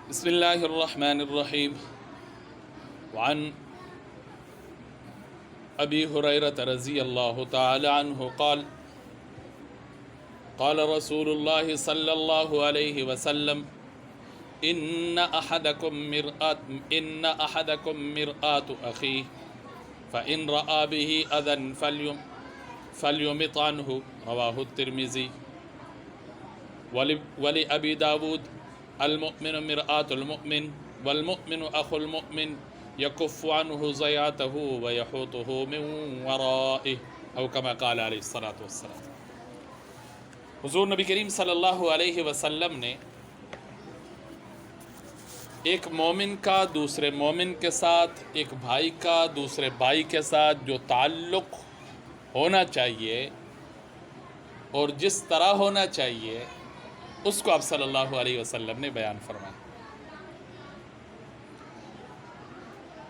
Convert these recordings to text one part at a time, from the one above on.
بسم اللہ الرحمن الرحیم وعن ابی ہریرہ رضی اللہ تعالی عنہ قال قال رسول اللہ صلی اللہ علیہ وسلم ان احدکم مرآت اخیہ فإن رأى به اذى فلیمط عنہ رواہ الترمذی ولأبی داود المؤمن مرآت المؤمن والمؤمن اخو المؤمن یکف عنہ ضیعتہ ویحوطہ من ورائہ او کما قال علیہ الصلاۃ والسلام۔ حضور نبی کریم صلی اللہ علیہ وسلم نے ایک مومن کا دوسرے مومن کے ساتھ، ایک بھائی کا دوسرے بھائی کے ساتھ جو تعلق ہونا چاہیے اور جس طرح ہونا چاہیے اس کو آپ صلی اللہ علیہ وسلم نے بیان فرمایا۔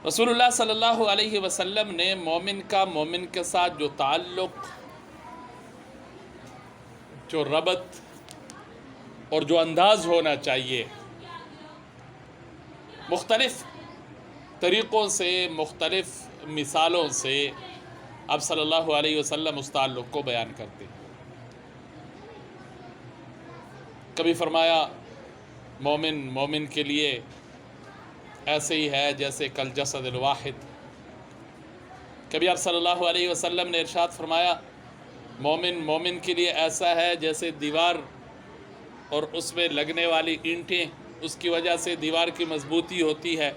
رسول اللہ صلی اللہ علیہ وسلم نے مومن کا مومن کے ساتھ جو تعلق، جو ربط اور جو انداز ہونا چاہیے، مختلف طریقوں سے، مختلف مثالوں سے آپ صلی اللہ علیہ وسلم اس تعلق کو بیان کرتے ہیں۔ کبھی فرمایا مومن مومن کے لیے ایسے ہی ہے جیسے کالجسد الواحد۔ کبھی آپ صلی اللہ علیہ وسلم نے ارشاد فرمایا مومن مومن کے لیے ایسا ہے جیسے دیوار اور اس میں لگنے والی اینٹیں، اس کی وجہ سے دیوار کی مضبوطی ہوتی ہے،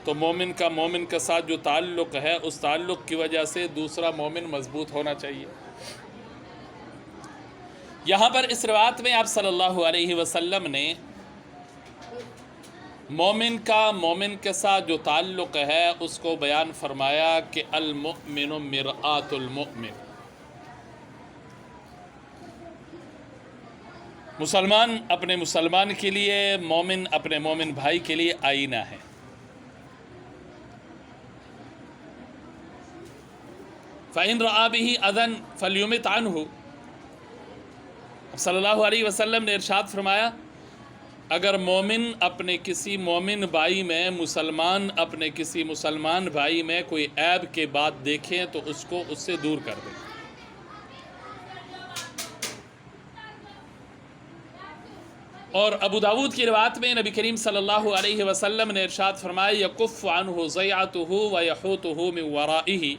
تو مومن کا مومن کے ساتھ جو تعلق ہے اس تعلق کی وجہ سے دوسرا مومن مضبوط ہونا چاہیے۔ یہاں پر اس روایت میں آپ صلی اللہ علیہ وسلم نے مومن کا مومن کے ساتھ جو تعلق ہے اس کو بیان فرمایا کہ المؤمن مرآت المؤمن، مسلمان اپنے مسلمان کے لیے، مومن اپنے مومن بھائی کے لیے آئینہ ہے۔ فَإِن رَأَى بِهِ أَذًى فَلْيُمِطْ عَنْهُ۔ اب صلی اللہ علیہ وسلم نے ارشاد فرمایا اگر مومن اپنے کسی مومن بھائی میں، مسلمان اپنے کسی مسلمان بھائی میں کوئی عیب کے بات دیکھیں تو اس کو اس سے دور کر دیں۔ اور ابو داود کی روایت میں نبی کریم صلی اللہ علیہ وسلم نے ارشاد فرمایا یکف عنہ ضیعتہ ویحوطہ من ورائہ،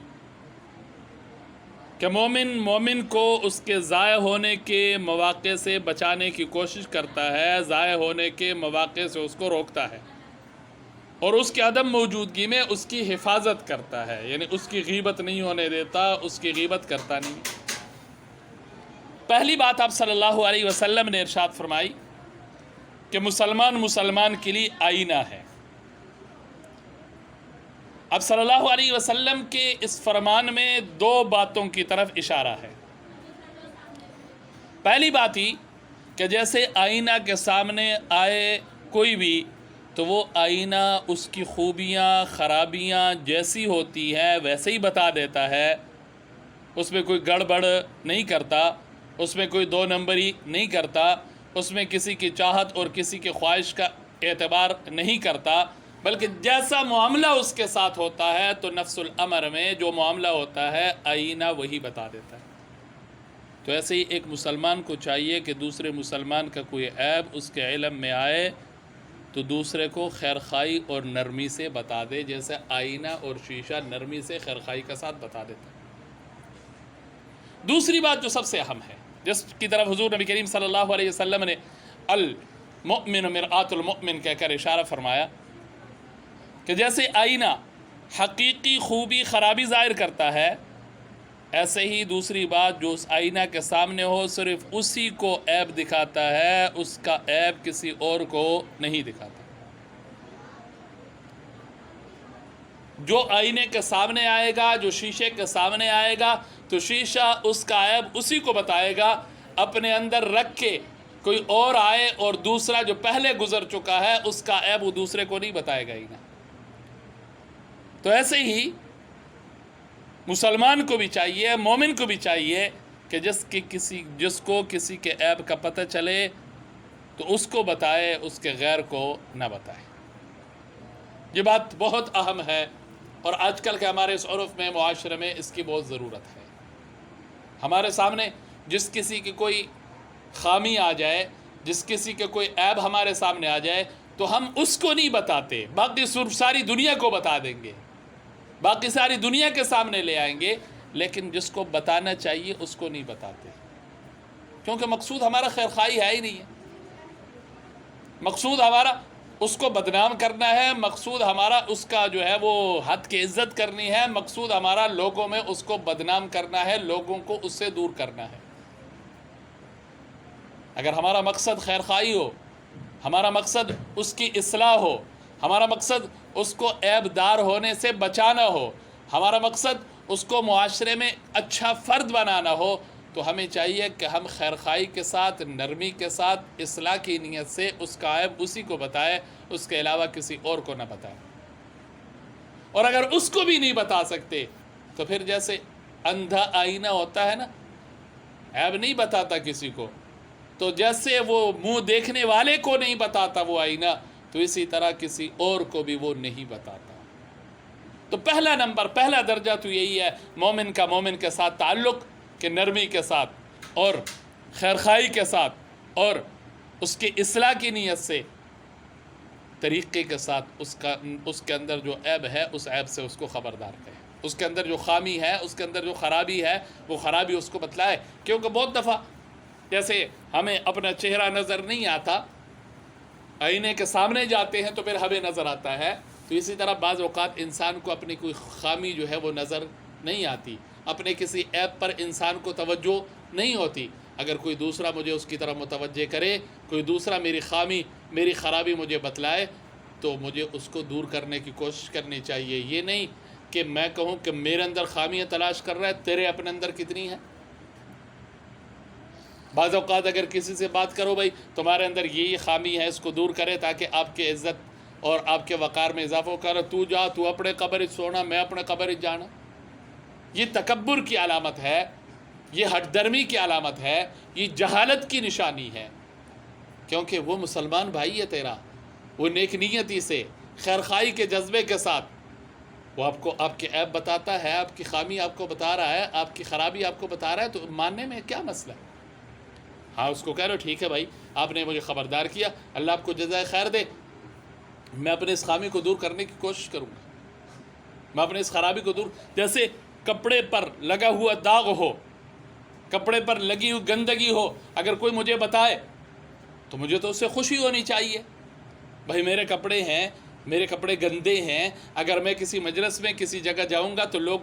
کہ مومن مومن کو اس کے ضائع ہونے کے مواقع سے بچانے کی کوشش کرتا ہے، ضائع ہونے کے مواقع سے اس کو روکتا ہے، اور اس کے عدم موجودگی میں اس کی حفاظت کرتا ہے، یعنی اس کی غیبت نہیں ہونے دیتا، اس کی غیبت کرتا نہیں۔ پہلی بات آپ صلی اللہ علیہ وسلم نے ارشاد فرمائی کہ مسلمان مسلمان کے لیے آئینہ ہے۔ اب صلی اللہ علیہ وسلم کے اس فرمان میں دو باتوں کی طرف اشارہ ہے۔ پہلی بات ہی کہ جیسے آئینہ کے سامنے آئے کوئی بھی تو وہ آئینہ اس کی خوبیاں خرابیاں جیسی ہوتی ہیں ویسے ہی بتا دیتا ہے، اس میں کوئی گڑبڑ نہیں کرتا، اس میں کوئی دو نمبری نہیں کرتا، اس میں کسی کی چاہت اور کسی کی خواہش کا اعتبار نہیں کرتا، بلکہ جیسا معاملہ اس کے ساتھ ہوتا ہے تو نفس الامر میں جو معاملہ ہوتا ہے آئینہ وہی بتا دیتا ہے۔ تو ایسے ہی ایک مسلمان کو چاہیے کہ دوسرے مسلمان کا کوئی عیب اس کے علم میں آئے تو دوسرے کو خیرخواہی اور نرمی سے بتا دے، جیسے آئینہ اور شیشہ نرمی سے خیرخواہی کا ساتھ بتا دیتا ہے۔ دوسری بات جو سب سے اہم ہے، جس کی طرف حضور نبی کریم صلی اللہ علیہ وسلم نے المؤمن مرآت المؤمن کہہ کر اشارہ فرمایا کہ جیسے آئینہ حقیقی خوبی خرابی ظاہر کرتا ہے، ایسے ہی دوسری بات جو اس آئینہ کے سامنے ہو صرف اسی کو عیب دکھاتا ہے، اس کا عیب کسی اور کو نہیں دکھاتا۔ جو آئینے کے سامنے آئے گا، جو شیشے کے سامنے آئے گا تو شیشہ اس کا عیب اسی کو بتائے گا، اپنے اندر رکھ کے کوئی اور آئے اور دوسرا جو پہلے گزر چکا ہے اس کا عیب وہ دوسرے کو نہیں بتائے گا ہی نا۔ تو ایسے ہی مسلمان کو بھی چاہیے، مومن کو بھی چاہیے کہ جس کو کسی کے عیب کا پتہ چلے تو اس کو بتائے، اس کے غیر کو نہ بتائے۔ یہ بات بہت اہم ہے، اور آج کل کے ہمارے اس عرف میں، معاشرے میں اس کی بہت ضرورت ہے۔ ہمارے سامنے جس کسی کی کوئی خامی آ جائے، جس کسی کے کوئی عیب ہمارے سامنے آ جائے، تو ہم اس کو نہیں بتاتے، باقی ساری دنیا کو بتا دیں گے، باقی ساری دنیا کے سامنے لے آئیں گے، لیکن جس کو بتانا چاہیے اس کو نہیں بتاتے، کیونکہ مقصود ہمارا خیر خواہی ہے ہی نہیں ہے۔ مقصود ہمارا اس کو بدنام کرنا ہے، مقصود ہمارا اس کا جو ہے وہ حد کی عزت کرنی ہے، مقصود ہمارا لوگوں میں اس کو بدنام کرنا ہے، لوگوں کو اس سے دور کرنا ہے۔ اگر ہمارا مقصد خیر خواہی ہو، ہمارا مقصد اس کی اصلاح ہو، ہمارا مقصد اس کو عیب دار ہونے سے بچانا ہو، ہمارا مقصد اس کو معاشرے میں اچھا فرد بنانا ہو، تو ہمیں چاہیے کہ ہم خیرخواہی کے ساتھ، نرمی کے ساتھ، اصلاح کی نیت سے اس کا عیب اسی کو بتائے، اس کے علاوہ کسی اور کو نہ بتائے۔ اور اگر اس کو بھی نہیں بتا سکتے تو پھر جیسے اندھا آئینہ ہوتا ہے نا، عیب نہیں بتاتا کسی کو، تو جیسے وہ منہ دیکھنے والے کو نہیں بتاتا وہ آئینہ، تو اسی طرح کسی اور کو بھی وہ نہیں بتاتا۔ تو پہلا نمبر، پہلا درجہ تو یہی ہے مومن کا مومن کے ساتھ تعلق، کہ نرمی کے ساتھ اور خیرخواہی کے ساتھ اور اس کی اصلاح کی نیت سے، طریقے کے ساتھ اس کے اندر جو عیب ہے اس عیب سے اس کو خبردار کرے، اس کے اندر جو خامی ہے، اس کے اندر جو خرابی ہے، وہ خرابی اس کو بتلائے۔ کیونکہ بہت دفعہ جیسے ہمیں اپنا چہرہ نظر نہیں آتا، آئینے کے سامنے جاتے ہیں تو پھر ہمیں نظر آتا ہے، تو اسی طرح بعض اوقات انسان کو اپنی کوئی خامی جو ہے وہ نظر نہیں آتی، اپنے کسی عیب پر انسان کو توجہ نہیں ہوتی۔ اگر کوئی دوسرا مجھے اس کی طرف متوجہ کرے، کوئی دوسرا میری خامی، میری خرابی مجھے بتلائے، تو مجھے اس کو دور کرنے کی کوشش کرنی چاہیے۔ یہ نہیں کہ میں کہوں کہ میرے اندر خامیاں تلاش کر رہا ہے، تیرے اپنے اندر کتنی ہیں۔ بعض اوقات اگر کسی سے بات کرو، بھائی تمہارے اندر یہ خامی ہے، اس کو دور کرے تاکہ آپ کی عزت اور آپ کے وقار میں اضافہ کرے، تو جا، تو اپنے قبر سونا، میں اپنے قبر جانا۔ یہ تکبر کی علامت ہے، یہ ہٹ درمی کی علامت ہے، یہ جہالت کی نشانی ہے، کیونکہ وہ مسلمان بھائی ہے تیرا، وہ نیک نیتی سے، خیرخواہی کے جذبے کے ساتھ وہ آپ کو آپ کے عیب بتاتا ہے، آپ کی خامی آپ کو بتا رہا ہے، آپ کی خرابی آپ کو بتا رہا ہے، تو ماننے میں کیا مسئلہ ہے؟ ہاں اس کو کہہ رہو ٹھیک ہے بھائی، آپ نے مجھے خبردار کیا، اللہ آپ کو جزائے خیر دے، میں اپنے اس خامی کو دور کرنے کی کوشش کروں گا، میں اپنے اس خرابی کو دور، جیسے کپڑے پر لگا ہوا داغ ہو، کپڑے پر لگی ہوئی گندگی ہو، اگر کوئی مجھے بتائے تو مجھے تو اس سے خوشی ہونی چاہیے۔ بھائی میرے کپڑے ہیں، میرے کپڑے گندے ہیں، اگر میں کسی مجلس میں کسی جگہ جاؤں گا تو لوگ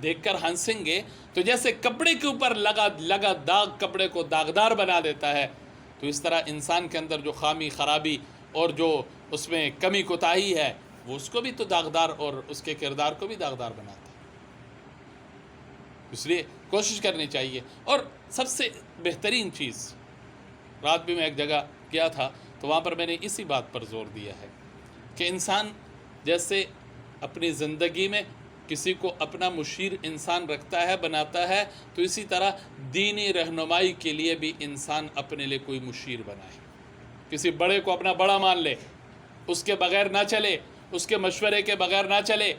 دیکھ کر ہنسیں گے، تو جیسے کپڑے کے اوپر لگا داغ کپڑے کو داغدار بنا دیتا ہے، تو اس طرح انسان کے اندر جو خامی، خرابی اور جو اس میں کمی کوتاہی ہے، وہ اس کو بھی تو داغدار اور اس کے کردار کو بھی داغدار بناتا ہے۔ اس لیے کوشش کرنی چاہیے۔ اور سب سے بہترین چیز، رات بھی میں ایک جگہ گیا تھا تو وہاں پر میں نے اسی بات پر زور دیا ہے کہ انسان جیسے اپنی زندگی میں کسی کو اپنا مشیر انسان رکھتا ہے، بناتا ہے، تو اسی طرح دینی رہنمائی کے لیے بھی انسان اپنے لیے کوئی مشیر بنائے، کسی بڑے کو اپنا بڑا مان لے، اس کے بغیر نہ چلے، اس کے مشورے کے بغیر نہ چلے،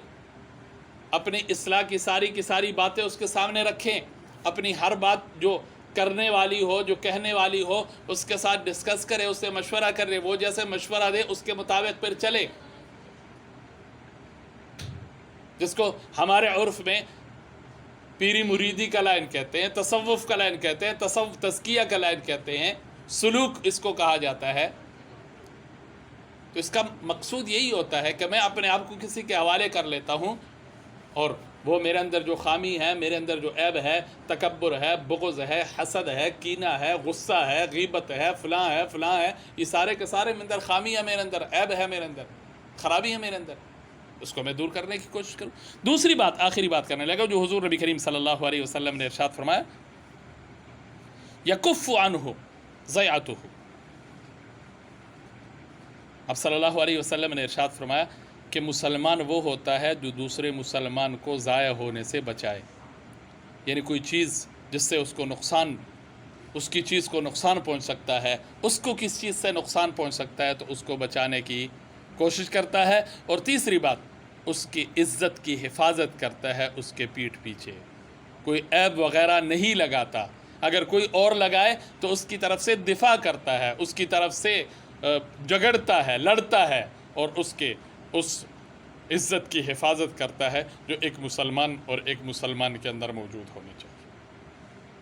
اپنی اصلاح کی ساری باتیں اس کے سامنے رکھیں، اپنی ہر بات جو کرنے والی ہو، جو کہنے والی ہو، اس کے ساتھ ڈسکس کرے، اس سے مشورہ کرے، وہ جیسے مشورہ دے اس کے مطابق پھر چلے، جس کو ہمارے عرف میں پیری مریدی کا لائن کہتے ہیں، تصوف کا لائن کہتے ہیں، تزکیہ کا لائن کہتے ہیں، سلوک اس کو کہا جاتا ہے۔ تو اس کا مقصود یہی ہوتا ہے کہ میں اپنے آپ کو کسی کے حوالے کر لیتا ہوں، اور وہ میرے اندر جو خامی ہے، میرے اندر جو عیب ہے، تکبر ہے، بغض ہے، حسد ہے، کینہ ہے، غصہ ہے، غیبت ہے، فلاں ہے، یہ سارے کے سارے میرے اندر خامی ہے، میرے اندر عیب ہے، میرے اندر خرابی ہے، میرے اندر، اس کو میں دور کرنے کی کوشش کروں۔ دوسری بات، آخری بات کرنے لگا، جو حضور نبی کریم صلی اللہ علیہ وسلم نے ارشاد فرمایا، یکف عنہ ضیعتہ، اب صلی اللہ علیہ وسلم نے ارشاد فرمایا کہ مسلمان وہ ہوتا ہے جو دوسرے مسلمان کو ضائع ہونے سے بچائے، یعنی کوئی چیز جس سے اس کو نقصان اس کی چیز کو نقصان پہنچ سکتا ہے، اس کو کس چیز سے نقصان پہنچ سکتا ہے تو اس کو بچانے کی کوشش کرتا ہے۔ اور تیسری بات، اس کی عزت کی حفاظت کرتا ہے اس کے پیٹھ پیچھے، کوئی عیب وغیرہ نہیں لگاتا، اگر کوئی اور لگائے تو اس کی طرف سے دفاع کرتا ہے، اس کی طرف سے جھگڑتا ہے، لڑتا ہے، اور اس عزت کی حفاظت کرتا ہے جو ایک مسلمان اور ایک مسلمان کے اندر موجود ہونی چاہیے۔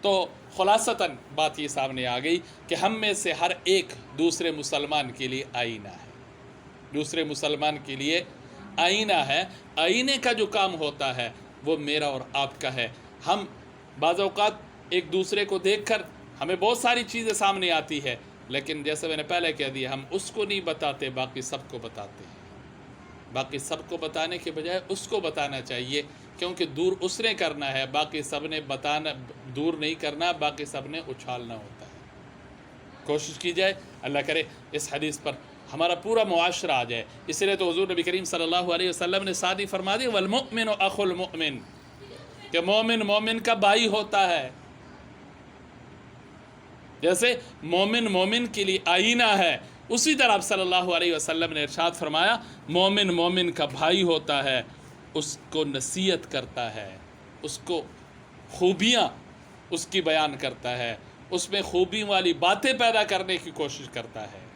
تو خلاصتاً بات یہ سامنے آ گئی کہ ہم میں سے ہر ایک دوسرے مسلمان کے لیے آئینہ ہے، دوسرے مسلمان کے لیے آئینہ ہے۔ آئینے کا جو کام ہوتا ہے وہ میرا اور آپ کا ہے۔ ہم بعض اوقات ایک دوسرے کو دیکھ کر ہمیں بہت ساری چیزیں سامنے آتی ہے، لیکن جیسے میں نے پہلے کہہ دیا، ہم اس کو نہیں بتاتے، باقی سب کو بتاتے ہیں۔ باقی سب کو بتانے کے بجائے اس کو بتانا چاہیے، کیونکہ دور اس نے کرنا ہے، باقی سب نے بتانا، دور نہیں کرنا، باقی سب نے اچھالنا ہوتا ہے۔ کوشش کی جائے، اللہ کرے اس حدیث پر ہمارا پورا معاشرہ آ جائے۔ اس لیے تو حضور نبی کریم صلی اللہ علیہ وسلم نے ساتھ ہی فرما دی والمؤمن اخو المؤمن، کہ مومن مومن کا بھائی ہوتا ہے۔ جیسے مومن مومن کے لیے آئینہ ہے، اسی طرح آپ صلی اللہ علیہ وسلم نے ارشاد فرمایا مومن مومن کا بھائی ہوتا ہے، اس کو نصیحت کرتا ہے، اس کو خوبیاں اس کی بیان کرتا ہے، اس میں خوبی والی باتیں پیدا کرنے کی کوشش کرتا ہے۔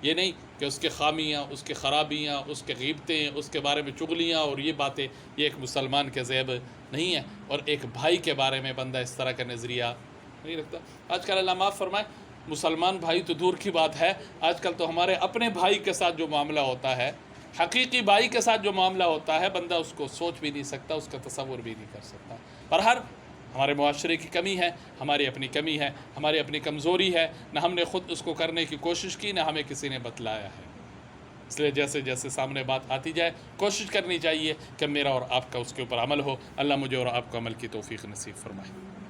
یہ نہیں کہ اس کے خامیاں، اس کے خرابیاں، اس کے غیبتیں، اس کے بارے میں چغلیاں اور یہ باتیں، یہ ایک مسلمان کے زیب نہیں ہے، اور ایک بھائی کے بارے میں بندہ اس طرح کا نظریہ نہیں رکھتا۔ آج کل اللہ معاف فرمائے، مسلمان بھائی تو دور کی بات ہے، آج کل تو ہمارے اپنے بھائی کے ساتھ جو معاملہ ہوتا ہے، حقیقی بھائی کے ساتھ جو معاملہ ہوتا ہے، بندہ اس کو سوچ بھی نہیں سکتا، اس کا تصور بھی نہیں کر سکتا۔ پر ہمارے معاشرے کی کمی ہے، ہماری اپنی کمی ہے، ہماری اپنی کمزوری ہے، نہ ہم نے خود اس کو کرنے کی کوشش کی، نہ ہمیں کسی نے بتلایا ہے۔ اس لیے جیسے جیسے سامنے بات آتی جائے، کوشش کرنی چاہیے کہ میرا اور آپ کا اس کے اوپر عمل ہو۔ اللہ مجھے اور آپ کو عمل کی توفیق نصیب فرمائے۔